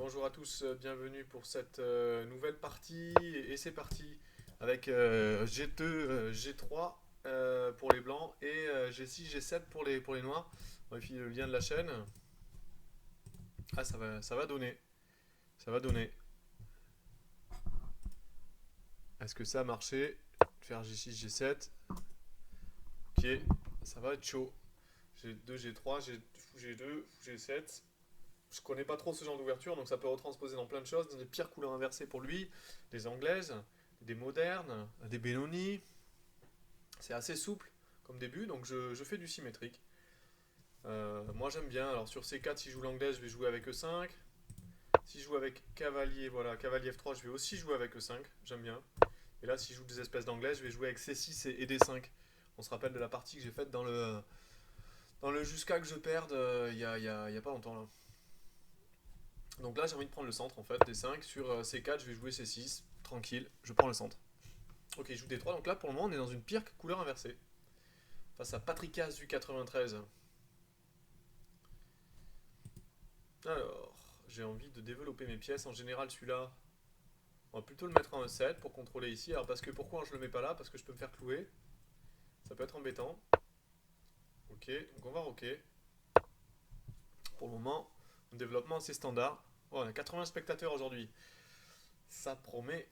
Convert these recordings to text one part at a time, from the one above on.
Bonjour à tous, bienvenue pour cette nouvelle partie. Et c'est parti avec G2, G3 pour les blancs et G6, G7 pour les noirs. On vérifie le lien de la chaîne. Ah, ça va donner. Ça va donner. Est-ce que ça a marché? Faire G6, G7. Ok, ça va être chaud. G2, G3, G2, G7. Je connais pas trop ce genre d'ouverture, donc ça peut retransposer dans plein de choses, dans des pires couleurs inversées pour lui, des anglaises, des modernes, des Benoni. C'est assez souple comme début, donc je fais du symétrique. Moi j'aime bien, alors sur C4, si je joue l'anglaise, je vais jouer avec E5. Si je joue avec cavalier, voilà, cavalier F3, je vais aussi jouer avec E5, j'aime bien. Et là, si je joue des espèces d'anglaises, je vais jouer avec C6 et D5. On se rappelle de la partie que j'ai faite dans le jusqu'à que je perde il y a pas longtemps là. Donc là, j'ai envie de prendre le centre en fait, D5. Sur C4, je vais jouer C6, tranquille, je prends le centre. Ok, il joue D3, donc là pour le moment, on est dans une pire couleur inversée. Face à Patrikas du 93. Alors, j'ai envie de développer mes pièces. En général, celui-là, on va plutôt le mettre en E7 pour contrôler ici. Alors, parce que pourquoi je le mets pas là? Parce que je peux me faire clouer. Ça peut être embêtant. Ok, donc on va rocker. Pour le moment, le développement c'est standard. Oh, on a 80 spectateurs aujourd'hui. Ça promet.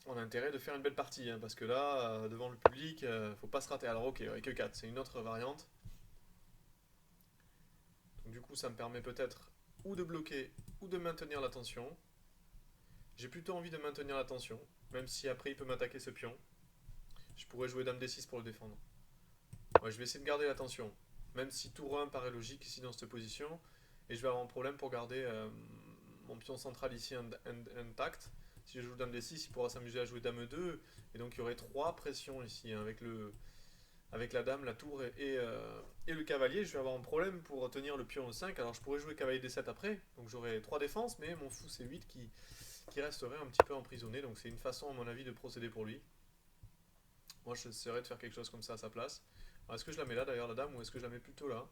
On a intérêt de faire une belle partie, hein, parce que là, devant le public, faut pas se rater. Alors, ok, avec E4, c'est une autre variante. Donc, du coup, ça me permet peut-être ou de bloquer ou de maintenir la tension. J'ai plutôt envie de maintenir la tension, même si après il peut m'attaquer ce pion. Je pourrais jouer Dame D6 pour le défendre. Ouais, je vais essayer de garder la tension, même si tour 1 paraît logique ici dans cette position. Et je vais avoir un problème pour garder mon pion central ici intact. Si je joue Dame D6, il pourra s'amuser à jouer Dame 2. Et donc il y aurait 3 pressions ici, hein, avec la dame, la tour et le cavalier. Je vais avoir un problème pour tenir le pion au 5. Alors je pourrais jouer cavalier D7 après. Donc j'aurai 3 défenses, mais mon fou C8 qui resterait un petit peu emprisonné. Donc c'est une façon, à mon avis, de procéder pour lui. Moi, je j'essaierais de faire quelque chose comme ça à sa place. Alors, est-ce que je la mets là d'ailleurs, la dame, ou est-ce que je la mets plutôt là?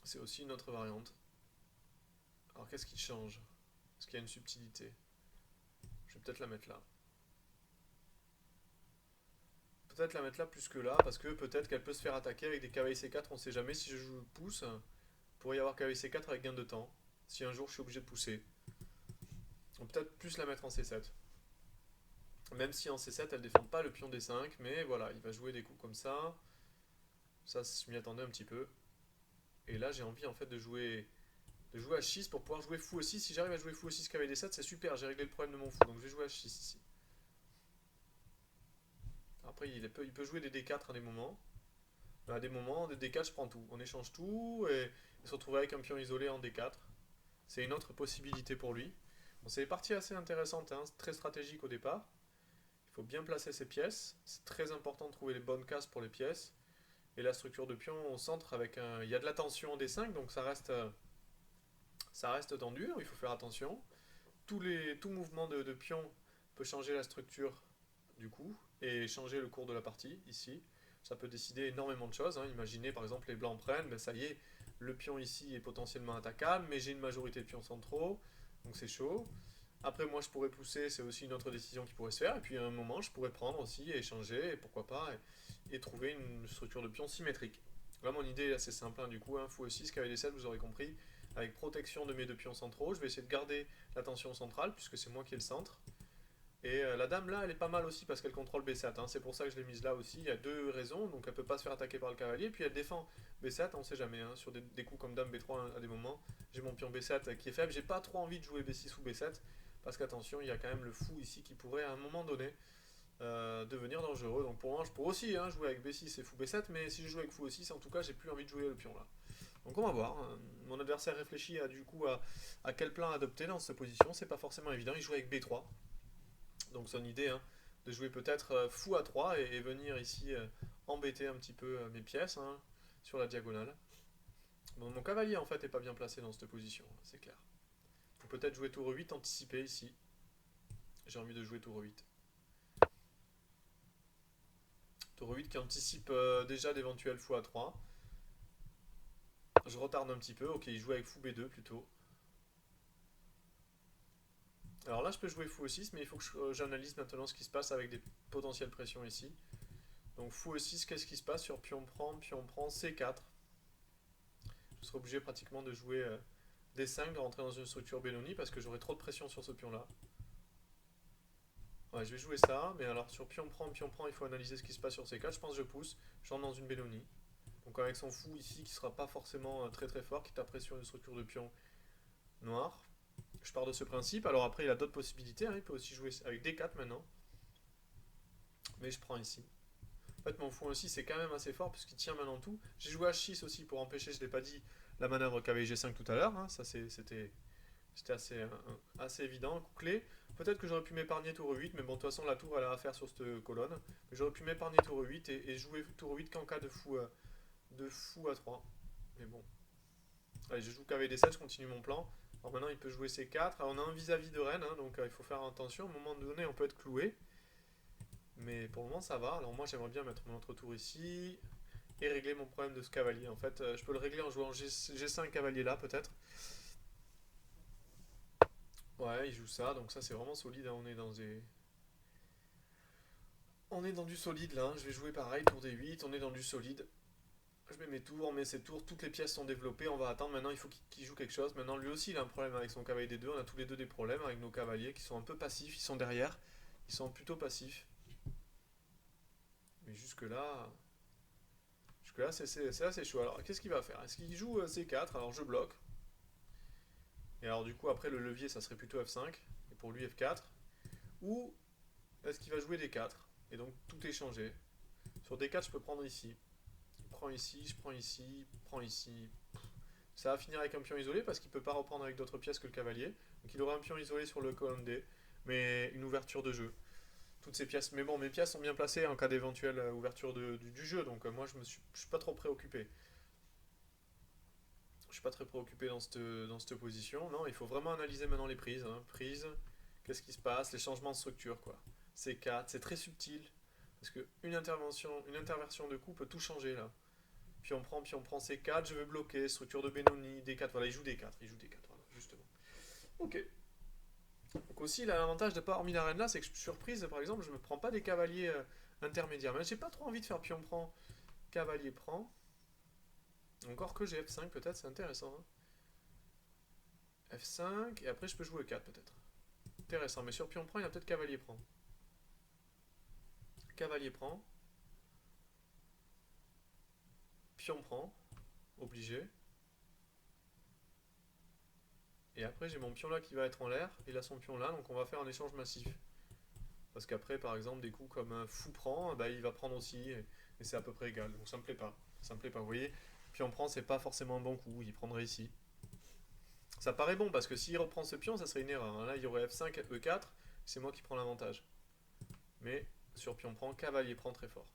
C'est aussi une autre variante. Alors, qu'est-ce qui change? Est-ce qu'il y a une subtilité? Je vais peut-être la mettre là. Peut-être la mettre là plus que là, parce que peut-être qu'elle peut se faire attaquer avec des cavaliers C4, on sait jamais. Si je joue pouce, il pourrait y avoir cavalier C4 avec gain de temps. Si un jour je suis obligé de pousser. On peut peut-être plus la mettre en C7. Même si en C7 elle défend pas le pion D5, mais voilà, il va jouer des coups comme ça. Ça, je m'y attendais un petit peu. Et là, j'ai envie en fait de jouer H6 pour pouvoir jouer fou aussi. Si j'arrive à jouer fou aussi cavalier D7, c'est super, j'ai réglé le problème de mon fou. Donc je vais jouer H6 ici. Après, il peut jouer des D4 à des moments. À des moments, des D4, je prends tout. On échange tout et se retrouver avec un pion isolé en D4. C'est une autre possibilité pour lui. Bon, c'est des parties assez intéressantes, hein, très stratégique au départ. Il faut bien placer ses pièces. C'est très important de trouver les bonnes cases pour les pièces. Et la structure de pion au centre avec un. Il y a de la tension en D5, donc ça reste tendu, il faut faire attention. Tout mouvement de pion peut changer la structure du coup et changer le cours de la partie ici. Ça peut décider énormément de choses, hein. Imaginez par exemple les blancs prennent, ben ça y est, le pion ici est potentiellement attaquable, mais j'ai une majorité de pions centraux, donc c'est chaud. Après moi je pourrais pousser, c'est aussi une autre décision qui pourrait se faire, et puis à un moment je pourrais prendre aussi et échanger, et pourquoi pas, et trouver une structure de pion symétrique. Là mon idée est assez simple, hein, du coup, hein, fou E6, cavalier 7, vous aurez compris, avec protection de mes deux pions centraux, je vais essayer de garder la tension centrale, puisque c'est moi qui ai le centre. Et la dame là, elle est pas mal aussi parce qu'elle contrôle B7, hein. C'est pour ça que je l'ai mise là aussi. Il y a deux raisons. Donc elle peut pas se faire attaquer par le cavalier. Puis elle défend B7, on sait jamais, hein. Sur des coups comme dame B3 à des moments, j'ai mon pion B7 qui est faible. J'ai pas trop envie de jouer B6 ou B7 parce qu'attention, il y a quand même le fou ici qui pourrait à un moment donné devenir dangereux. Donc pour moi, je pourrais aussi, hein, jouer avec B6 et fou B7. Mais si je joue avec fou aussi, en tout cas, j'ai plus envie de jouer le pion là. Donc on va voir, hein. Mon adversaire réfléchit du coup à quel plan adopter dans cette position. C'est pas forcément évident. Il joue avec B3. Donc son idée, hein, de jouer peut-être fou à 3 et venir ici embêter un petit peu mes pièces, hein, sur la diagonale. Bon, mon cavalier en fait est pas bien placé dans cette position, c'est clair. Il faut peut-être jouer tour 8 anticipé ici. J'ai envie de jouer tour 8. Tour 8 qui anticipe déjà d'éventuels fou à 3. je retarde un petit peu. Ok, il joue avec fou B2 plutôt. Alors là, je peux jouer fou E6, mais il faut que j'analyse maintenant ce qui se passe avec des potentielles pressions ici. Donc fou E6, qu'est-ce qui se passe sur pion prend C4. Je serai obligé pratiquement de jouer D5, de rentrer dans une structure Benoni parce que j'aurai trop de pression sur ce pion-là. Ouais, je vais jouer ça, mais alors sur pion prend, il faut analyser ce qui se passe sur C4. Je pense que je pousse, je rentre dans une Benoni. Donc avec son fou ici qui sera pas forcément très très fort, qui taperait sur une structure de pion noir. Je pars de ce principe. Alors après, il a d'autres possibilités. Hein. Il peut aussi jouer avec D4 maintenant. Mais je prends ici. En fait, mon fou aussi, c'est quand même assez fort puisqu'il tient maintenant tout. J'ai joué H6 aussi pour empêcher, je ne l'ai pas dit, la manœuvre qu'avait G5 tout à l'heure. Hein. Ça, c'était assez évident. Coup clé. Peut-être que j'aurais pu m'épargner tour E8, mais bon, de toute façon, la tour, elle a affaire sur cette colonne. Mais j'aurais pu m'épargner tour E8 et jouer tour E8 qu'en cas de fou à 3. Mais bon. Allez, je joue KVD7, je continue mon plan. Alors maintenant, il peut jouer C4. Alors, on a un vis-à-vis de reine, hein, donc il faut faire attention. À un moment donné, on peut être cloué. Mais pour le moment, ça va. Alors moi, j'aimerais bien mettre mon autre tour ici et régler mon problème de ce cavalier. En fait, je peux le régler en jouant G5 cavalier là, peut-être. Ouais, il joue ça, donc ça, c'est vraiment solide. Hein. On est dans du solide là. Hein. Je vais jouer pareil, tour D8. On est dans du solide. Je mets mes tours, on met ses tours, toutes les pièces sont développées, on va attendre, maintenant il faut qu'il joue quelque chose. Maintenant lui aussi il a un problème avec son cavalier D2, on a tous les deux des problèmes avec nos cavaliers qui sont un peu passifs, ils sont derrière, ils sont plutôt passifs. Mais jusque là c'est assez chaud. Alors qu'est-ce qu'il va faire? Est-ce qu'il joue C4? Alors je bloque. Et alors du coup après le levier ça serait plutôt F5, et pour lui F4. Ou est-ce qu'il va jouer D4? Et donc tout est changé. Sur D4 je peux prendre ici. Je prends ici, je prends ici, je prends ici. Ça va finir avec un pion isolé parce qu'il ne peut pas reprendre avec d'autres pièces que le cavalier. Donc il aura un pion isolé sur le colonne D, mais une ouverture de jeu. Toutes ces pièces. Mais bon, mes pièces sont bien placées en cas d'éventuelle ouverture du jeu, donc moi je suis pas trop préoccupé. Je suis pas très préoccupé dans cette position. Non, il faut vraiment analyser maintenant les prises. Hein. Prises, qu'est-ce qui se passe, les changements de structure, quoi. C4, c'est très subtil. Parce qu'une interversion de coup peut tout changer là. Puis on prend C4, je veux bloquer, structure de Benoni, D4, voilà, il joue D4, voilà, justement. Ok. Donc aussi, il a l'avantage de ne pas avoir mis la reine là, c'est que surprise, par exemple, je ne me prends pas des cavaliers intermédiaires. Mais j'ai pas trop envie de faire pion prend, cavalier prend. Encore que j'ai F5 peut-être, c'est intéressant. Hein. F5, et après je peux jouer E4 peut-être. Intéressant, mais sur pion prend, il y a peut-être cavalier prend. Cavalier prend. Pion prend, obligé. Et après j'ai mon pion là qui va être en l'air, il a son pion là, donc on va faire un échange massif. Parce qu'après, par exemple, des coups comme un fou prend, bah, il va prendre aussi, et c'est à peu près égal. Donc ça me plaît pas. Ça me plaît pas, vous voyez. Pion prend, c'est pas forcément un bon coup, il prendrait ici. Ça paraît bon, parce que s'il reprend ce pion, ça serait une erreur. Hein. Là, il y aurait F5, E4, c'est moi qui prends l'avantage. Mais sur pion prend, cavalier prend très fort.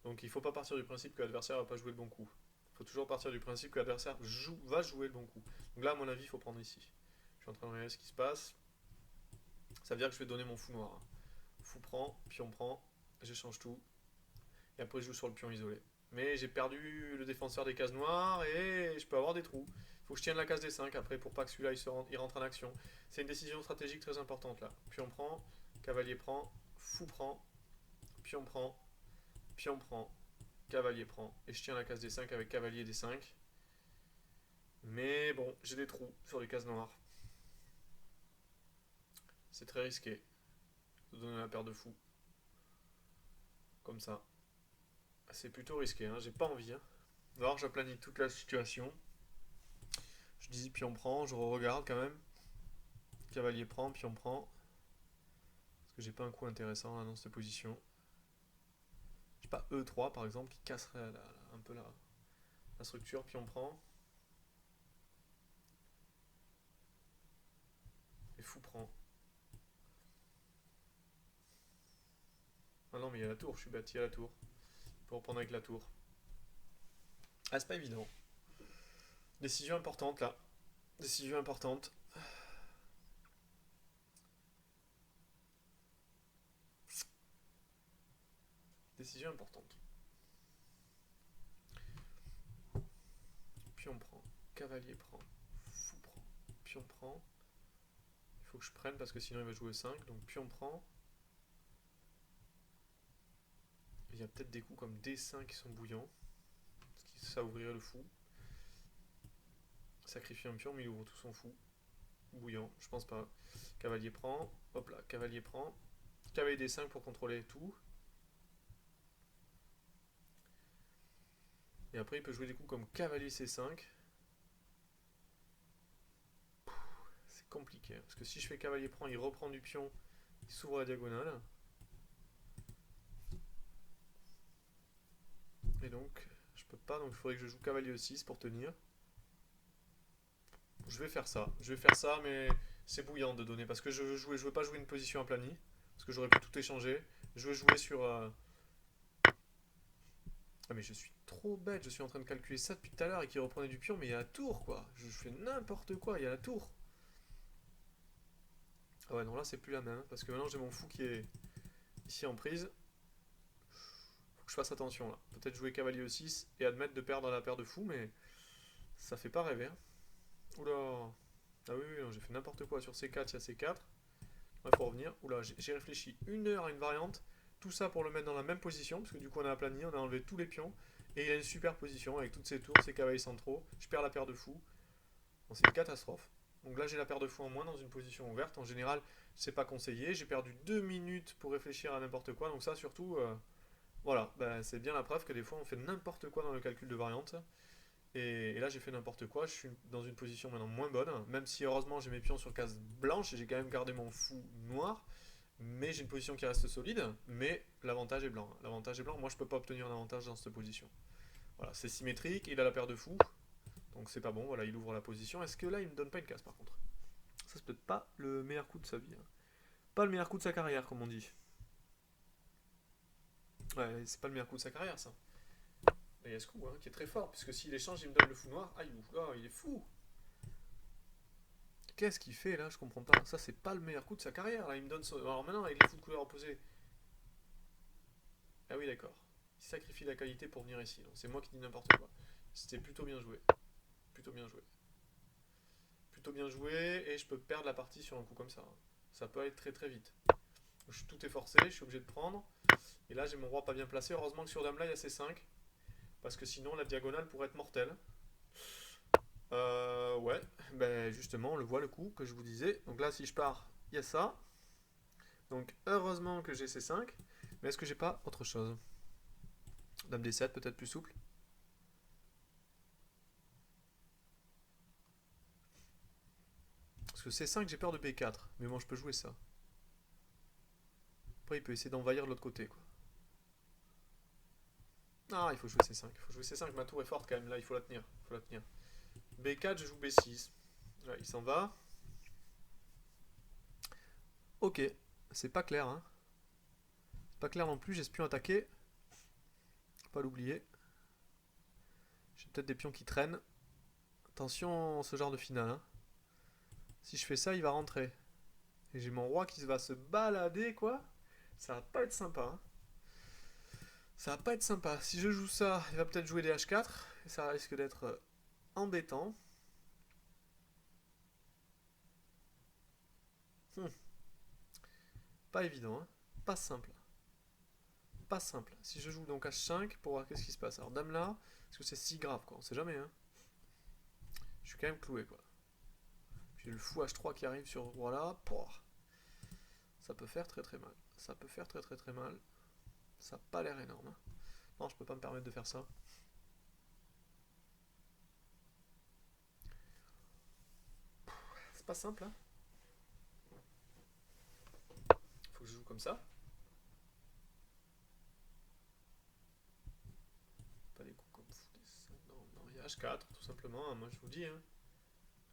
Donc il faut pas partir du principe que l'adversaire va pas jouer le bon coup. Il faut toujours partir du principe que l'adversaire va jouer le bon coup. Donc là, à mon avis, il faut prendre ici. Je suis en train de regarder ce qui se passe. Ça veut dire que je vais donner mon fou noir. Hein. Fou prend, j'échange tout. Et après je joue sur le pion isolé. Mais j'ai perdu le défenseur des cases noires et je peux avoir des trous. Il faut que je tienne la case des 5 après pour pas que celui-là il rentre en action. C'est une décision stratégique très importante là. Pion prend, cavalier prend, fou prend, pion prend, cavalier prend. Et je tiens la case des 5 avec cavalier des 5. Mais bon, j'ai des trous sur les cases noires. C'est très risqué de donner la paire de fous. Comme ça. C'est plutôt risqué, hein. J'ai pas envie. Hein. Alors je planifie toute la situation. Je dis pion prend, je regarde quand même. Cavalier prend, pion prend. Parce que j'ai pas un coup intéressant là, dans cette position. J'ai pas E3 par exemple qui casserait un peu la structure. Pion prend. Et fou prend. Ah non mais il y a la tour, je suis bâti à la tour. Pour reprendre avec la tour. Ah c'est pas évident. Décision importante là. Décision importante. Décision importante. pion prend, cavalier prend, fou prend, pion prend. Il faut que je prenne parce que sinon il va jouer 5. Donc pion prend. Il y a peut-être des coups comme D5 qui sont bouillants. Ça ouvrirait le fou. Sacrifie un pion mais il ouvre tout son fou. Bouillant, je pense pas. Cavalier prend. Hop là, cavalier prend. Cavalier D5 pour contrôler tout. Et après il peut jouer des coups comme cavalier C5. C'est compliqué. Parce que si je fais cavalier prend, il reprend du pion. Il s'ouvre la diagonale. Et donc, je peux pas. Donc il faudrait que je joue cavalier E6 pour tenir. Je vais faire ça. Je vais faire ça, mais c'est bouillant de donner. Parce que je veux pas jouer une position aplanie. Parce que j'aurais pu tout échanger. Je veux jouer sur... Ah mais je suis trop bête. Je suis en train de calculer ça depuis tout à l'heure et qu'il reprenait du pion. Mais il y a la tour, quoi. Je fais n'importe quoi. Il y a la tour. Ah ouais, non, là, c'est plus la même. Parce que maintenant, j'ai mon fou qui est ici en prise. Faut que je fasse attention, là. Peut-être jouer cavalier E6 et admettre de perdre la paire de fous, mais ça fait pas rêver. Hein. Oula. Ah oui, oui, j'ai fait n'importe quoi. Sur C4, il y a C4. Il faut revenir. Oula, j'ai réfléchi 1 heure à une variante. Tout ça pour le mettre dans la même position, parce que du coup on a aplani, on a enlevé tous les pions. Et il a une super position avec toutes ses tours, ses cavaliers centraux. Je perds la paire de fous. Bon, c'est une catastrophe. Donc là j'ai la paire de fous en moins dans une position ouverte. En général, c'est pas conseillé. J'ai perdu 2 minutes pour réfléchir à n'importe quoi. Donc ça surtout, voilà, bah, c'est bien la preuve que des fois on fait n'importe quoi dans le calcul de variante. Et là j'ai fait n'importe quoi, je suis dans une position maintenant moins bonne, même si heureusement j'ai mes pions sur case blanche et j'ai quand même gardé mon fou noir, mais j'ai une position qui reste solide, mais l'avantage est blanc. L'avantage est blanc, moi je peux pas obtenir un avantage dans cette position. Voilà, c'est symétrique, il a la paire de fous, donc c'est pas bon, voilà, il ouvre la position. Est-ce que là il me donne pas une case par contre? Ça c'est peut-être pas le meilleur coup de sa vie. Hein. Pas le meilleur coup de sa carrière comme on dit. Ouais, c'est pas le meilleur coup de sa carrière ça. Il y a ce coup hein, qui est très fort, puisque s'il échange, il me donne le fou noir. Aïe, oh, il est fou. Qu'est-ce qu'il fait là? Je comprends pas. Ça, c'est pas le meilleur coup de sa carrière. Là, il me donne. Alors maintenant, avec les fous de couleur opposée. Ah oui, d'accord. Il sacrifie la qualité pour venir ici. C'est moi qui dis n'importe quoi. C'était plutôt bien joué. Plutôt bien joué. Plutôt bien joué, et je peux perdre la partie sur un coup comme ça. Ça peut aller très très vite. Tout est forcé, je suis obligé de prendre. Et là, j'ai mon roi pas bien placé. Heureusement que sur Dame là, il y a C5. Parce que sinon, la diagonale pourrait être mortelle. Ouais, ben justement, on le voit le coup que je vous disais. Donc là, si je pars, il y a ça. Donc heureusement que j'ai ces 5. Mais est-ce que j'ai pas autre chose? Dame D7, peut-être plus souple. Parce que C5, j'ai peur de B4. Mais bon, je peux jouer ça. Après, il peut essayer d'envahir de l'autre côté, quoi. Ah, il faut jouer C5. Il faut jouer C5. Ma tour est forte quand même. Là, il faut la tenir. Il faut la tenir. B4, je joue B6. Ouais, il s'en va. Ok. C'est pas clair, hein. C'est pas clair non plus. J'espion attaquer. Faut pas l'oublier. J'ai peut-être des pions qui traînent. Attention, ce genre de finale, hein. Si je fais ça, il va rentrer. Et j'ai mon roi qui va se balader, quoi. Ça va pas être sympa. Hein. Ça va pas être sympa. Si je joue ça, il va peut-être jouer des H4. Et ça risque d'être embêtant. Hmm. Pas évident, hein. Pas simple. Pas simple. Si je joue donc H5, pour voir qu'est-ce qui se passe. Alors, dame là, est-ce que c'est si grave, quoi? On sait jamais, hein. Je suis quand même cloué, quoi. J'ai le fou H3 qui arrive sur ce roi là. Ça peut faire très très mal. Ça peut faire très très très mal. Ça n'a pas l'air énorme. Hein. Non, je peux pas me permettre de faire ça. C'est pas simple, hein. Faut que je joue comme ça. Pas des coups comme fou. Non, non, il y a H4, tout simplement. Hein. Moi, je vous dis, hein.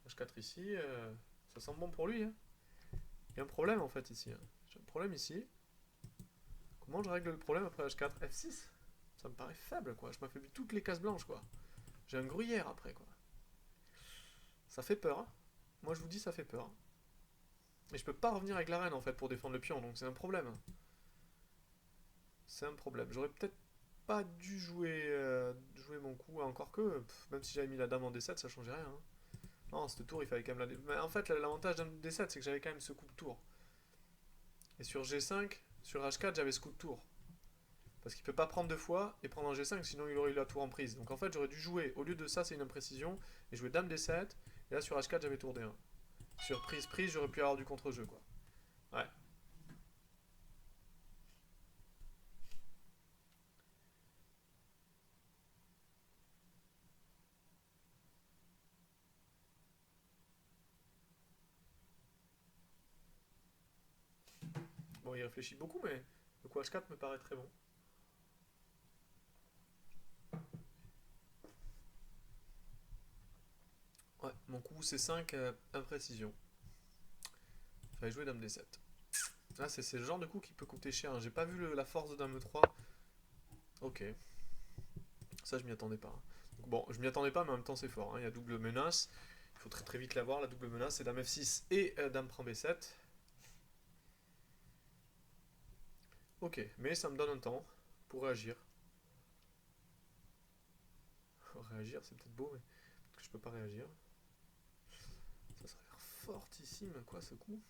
H4 ici, ça sent bon pour lui. Hein. Il y a un problème, en fait, ici. Hein. J'ai un problème ici. Comment je règle le problème après H4? F6? Ça me paraît faible, quoi. Je m'affaiblis toutes les cases blanches, quoi. J'ai un gruyère après, quoi. Ça fait peur. Hein. Moi, je vous dis, ça fait peur. Et je peux pas revenir avec la reine, en fait, pour défendre le pion, donc c'est un problème. C'est un problème. J'aurais peut-être pas dû jouer mon coup, encore que, même si j'avais mis la dame en D7, ça changeait rien, hein. Non, cette tour, il fallait quand même la... Mais en fait, l'avantage d'un D7, c'est que j'avais quand même ce coup de tour. Et sur G5, sur H4, j'avais ce coup de tour. Parce qu'il peut pas prendre deux fois et prendre en G5, sinon il aurait eu la tour en prise. Donc en fait, j'aurais dû jouer, au lieu de ça, c'est une imprécision, et jouer dame D7, et là sur H4, j'avais tour D1. Sur prise, j'aurais pu avoir du contre-jeu, quoi. Ouais. Bon, il réfléchit beaucoup, mais le coup H4 me paraît très bon. Ouais, mon coup C5, imprécision. Fallait jouer dame D7. Là, c'est le genre de coup qui peut coûter cher, hein. J'ai pas vu la force de dame E3. Ok. Ça, je m'y attendais pas, hein. Donc, bon, je m'y attendais pas, mais en même temps, c'est fort, hein. Il y a double menace. Il faut très très vite l'avoir, la double menace. C'est dame F6 et dame prend B7. Ok, mais ça me donne un temps pour réagir. Réagir, c'est peut-être beau, mais peut-être que je peux pas réagir. Ça serait l'air fortissime, quoi, ce coup.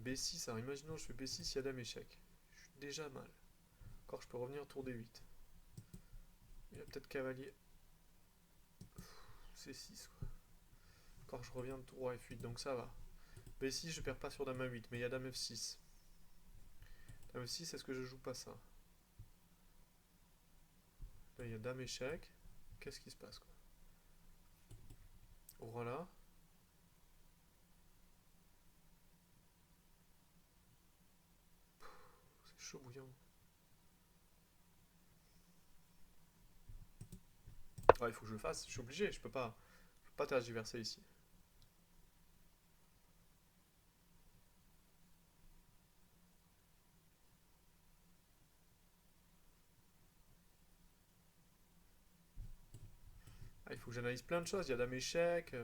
B6, alors imaginons je fais B6, il y a dame échec. Je suis déjà mal. Encore, je peux revenir tour D8. Il y a peut-être cavalier. C6, quoi. Encore, je reviens de tour F8, donc ça va. B6, je perds pas sur dame A8, mais il y a dame F6. Dame F6, est-ce que je joue pas ça? Là, il y a dame échec. Qu'est-ce qui se passe, quoi? Roi là. C'est chaud bouillant. Ouais, il faut que je le fasse, je suis obligé, je peux pas tergiverser ici. Ah, il faut que j'analyse plein de choses, il y a dame échec,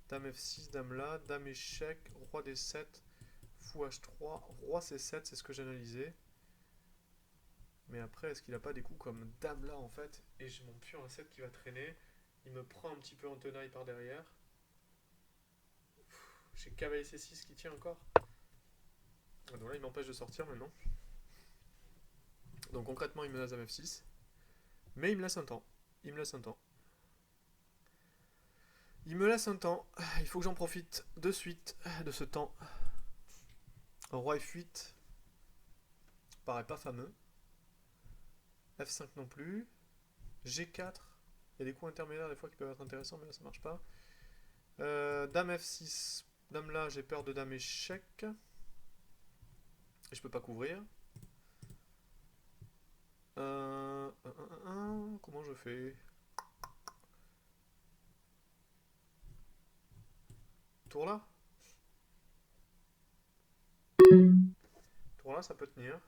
dame F6, dame là, dame échec, roi D7, fou H3, roi C7, c'est ce que j'analysais. Mais après, est-ce qu'il a pas des coups comme dame là en fait, et j'ai mon pion A7 qui va traîner, il me prend un petit peu en tenaille par derrière. J'ai cavalier C6 qui tient encore. Ah, donc là, il m'empêche de sortir maintenant. Donc concrètement, il menace dame F6. Mais il me laisse un temps. Il me laisse un temps. Il me laisse un temps. Il faut que j'en profite de suite de ce temps. Roi F8 paraît pas fameux. F5 non plus. G4. Il y a des coups intermédiaires des fois qui peuvent être intéressants, mais là ça marche pas. Dame F6. Dame là, j'ai peur de dame échec. Et je peux pas couvrir. Comment je fais? Tour là? Tour là, ça peut tenir.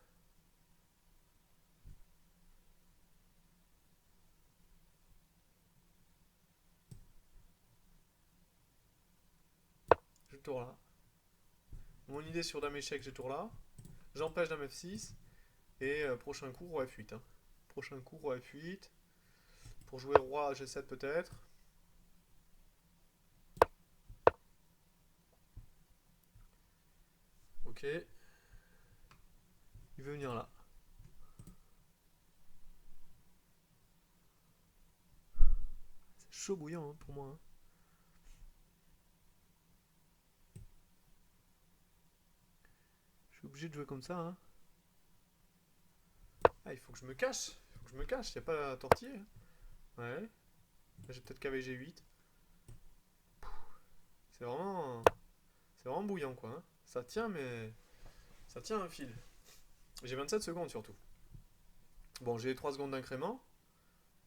Je tour là. Mon idée sur dame échec, j'ai tour là. J'empêche dame F6. Et prochain coup, roi F8, hein. Prochain coup, roi F8. Pour jouer roi G7 peut-être. Ok. Il veut venir là. C'est chaud bouillant, hein, pour moi, hein. Je suis obligé de jouer comme ça, hein. Ah, il faut que je me cache. Il faut que je me cache. Il n'y a pas la tortiller. Ouais. Là, j'ai peut-être KV G8. C'est vraiment... C'est vraiment bouillant, quoi, hein. Ça tient, mais... Ça tient un fil. J'ai 27 secondes, surtout. Bon, j'ai 3 secondes d'incrément.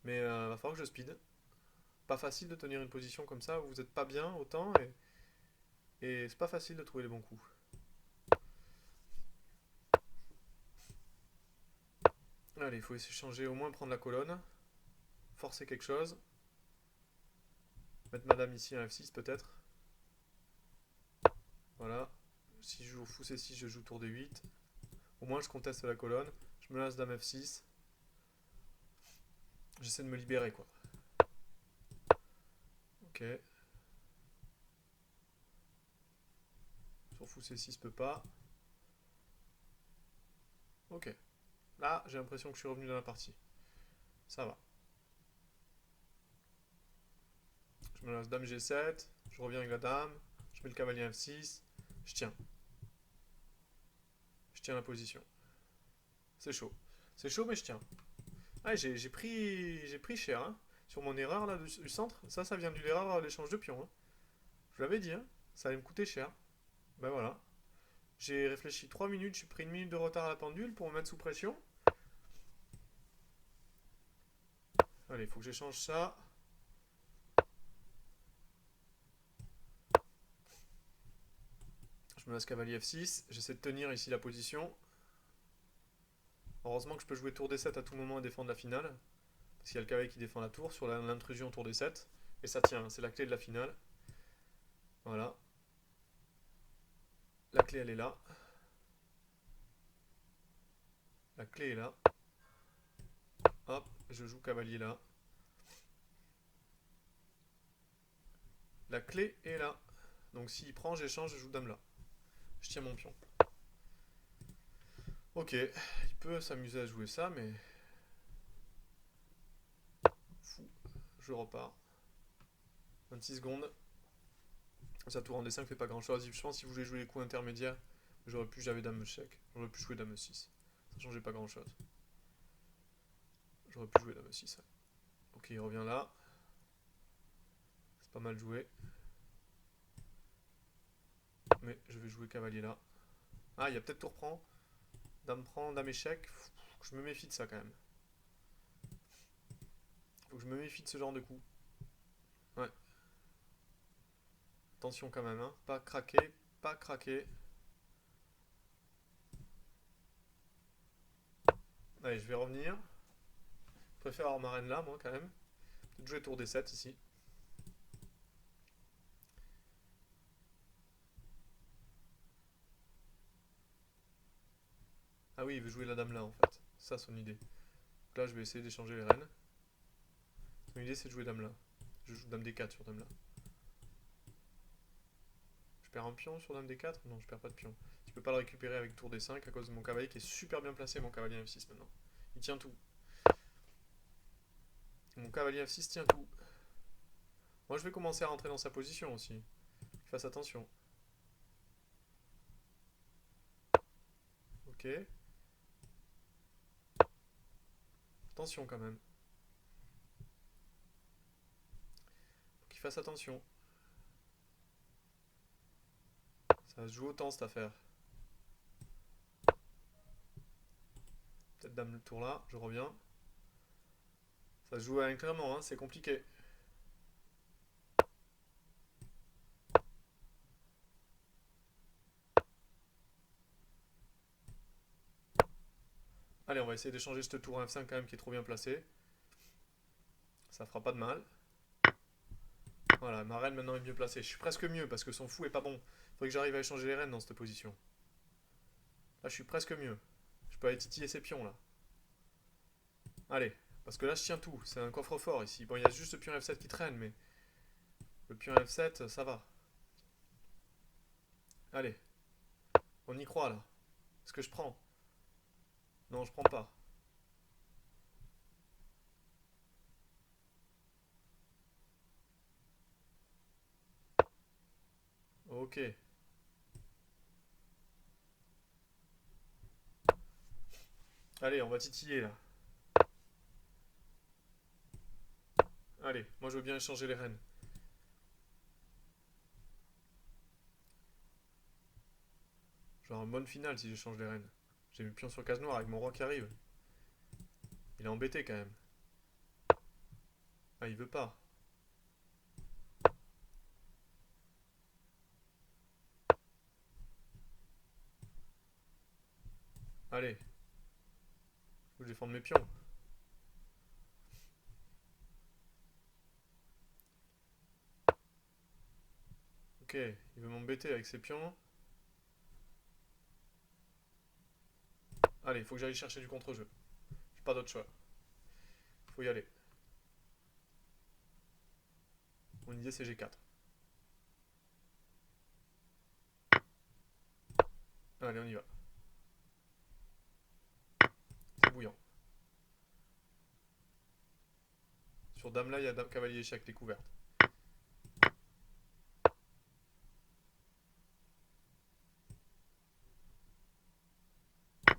Mais va falloir que je speed. Pas facile de tenir une position comme ça où vous n'êtes pas bien autant. Et c'est pas facile de trouver les bons coups. Allez, il faut essayer de changer, au moins prendre la colonne. Forcer quelque chose. Mettre madame ici en F6 peut-être. Voilà. Si je joue fou C6, je joue tour D8. Au moins, je conteste la colonne. Je me lance dame F6. J'essaie de me libérer, quoi. Ok. Sur fou C6 peut pas. Ok. Là, j'ai l'impression que je suis revenu dans la partie. Ça va. Je me lance dame G7. Je reviens avec la dame. Je mets le cavalier F6. Je tiens. Je tiens la position. C'est chaud. C'est chaud, mais je tiens. Ah, j'ai pris cher, hein. Sur mon erreur là du centre. Ça vient de l'erreur à l'échange de pions, hein. Je l'avais dit, hein. Ça allait me coûter cher. Ben voilà. J'ai réfléchi 3 minutes, j'ai pris 1 minute de retard à la pendule pour me mettre sous pression. Allez, il faut que j'échange ça. Je me laisse cavalier F6. J'essaie de tenir ici la position. Heureusement que je peux jouer tour D7 à tout moment et défendre la finale. Parce qu'il y a le cavalier qui défend la tour sur l'intrusion tour D7. Et ça tient, c'est la clé de la finale. Voilà. La clé, elle est là. La clé est là. Hop, je joue cavalier là. La clé est là. Donc s'il prend, j'échange, je joue dame là. Je tiens mon pion. Ok, il peut s'amuser à jouer ça, mais... Fou. Je repars. 26 secondes. Sa tour en D5 fait pas grand chose. Je pense que si vous voulez jouer les coups intermédiaires, j'avais dame check. J'aurais pu jouer dame 6. Ça changeait pas grand chose. J'aurais pu jouer dame 6. Ouais. Ok, il revient là. C'est pas mal joué. Mais je vais jouer cavalier là. Ah, il y a peut-être tour prend, dame échec. Faut que je me méfie de ça quand même. Faut que je me méfie de ce genre de coup. Ouais. Attention quand même, hein. Pas craquer, pas craquer. Allez, je vais revenir. Je préfère avoir ma reine là, moi, quand même. Peut-être jouer tour D7 ici. Ah oui, il veut jouer la dame là, en fait. C'est ça son idée. Donc là, je vais essayer d'échanger les reines. Son idée, c'est de jouer dame là. Je joue dame D4 sur dame là. Je perds un pion sur dame D4? Non, je perds pas de pion. Je peux pas le récupérer avec tour D5 à cause de mon cavalier qui est super bien placé, mon cavalier F6 maintenant. Il tient tout. Mon cavalier F6 tient tout. Moi, je vais commencer à rentrer dans sa position aussi. Qu'il fasse attention. Ok. Attention quand même. Faut qu'il fasse attention. Ça se joue autant cette affaire. Peut-être dame le tour là, je reviens. Ça se joue clairement, hein, c'est compliqué. Allez, on va essayer d'échanger ce tour F5 quand même qui est trop bien placé. Ça fera pas de mal. Voilà, ma reine maintenant est mieux placée. Je suis presque mieux parce que son fou est pas bon. Il faudrait que j'arrive à échanger les reines dans cette position. Là, je suis presque mieux. Je peux aller titiller ses pions là. Allez, parce que là, je tiens tout. C'est un coffre-fort ici. Bon, il y a juste le pion F7 qui traîne, mais le pion F7, ça va. Allez, on y croit là. Est-ce que je prends? Non, je prends pas. Ok. Allez, on va titiller là. Allez, moi je veux bien échanger les reines. Genre une bonne finale si j'échange les reines. J'ai mis le pion sur case noire avec mon roi qui arrive. Il est embêté quand même. Ah, il veut pas. Allez. Faut que je défende mes pions. Ok, il veut m'embêter avec ses pions. Allez, il faut que j'aille chercher du contre-jeu. J'ai pas d'autre choix. Faut y aller. Mon idée c'est G4. Allez, on y va. C'est bouillant. Sur dame là, il y a dame cavalier échec, les couvertes.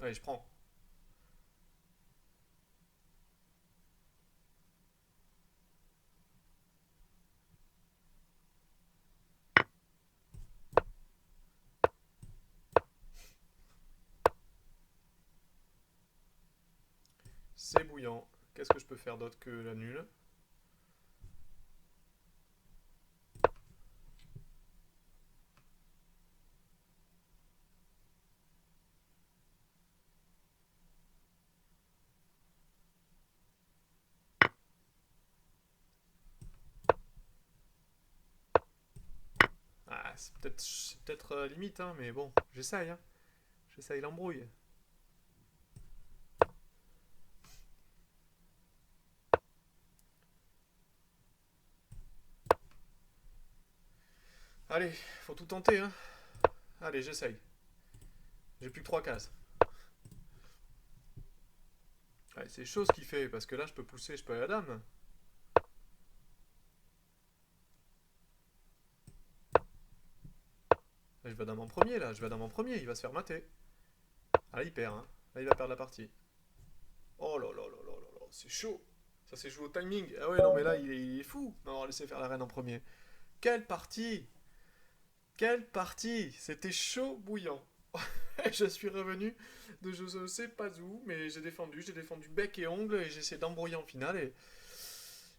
Allez, je prends. C'est bouillant. Qu'est-ce que je peux faire d'autre que la nulle? Ah, c'est peut-être limite, hein, mais bon, j'essaye. Hein. J'essaye l'embrouille. Allez, faut tout tenter. Hein. Allez, j'essaye. J'ai plus que 3 cases. Allez, c'est chaud ce qu'il fait, parce que là, je peux pousser, je peux aller à la dame. Là, je vais à dame en premier, là. Je vais à dame en premier, il va se faire mater. Ah, là, il perd, hein. Là, il va perdre la partie. Oh là là là là là là, c'est chaud. Ça s'est joué au timing. Ah ouais, non, mais là, il est fou d'avoir laissé faire la reine en premier. Quelle partie! Quelle partie! C'était chaud bouillant. Je suis revenu de je ne sais pas où, mais j'ai défendu bec et ongle et j'ai essayé d'embrouiller en finale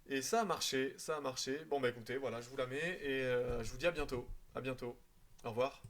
et ça a marché, ça a marché. Bon bah écoutez, voilà, je vous la mets et je vous dis à bientôt. À bientôt. Au revoir.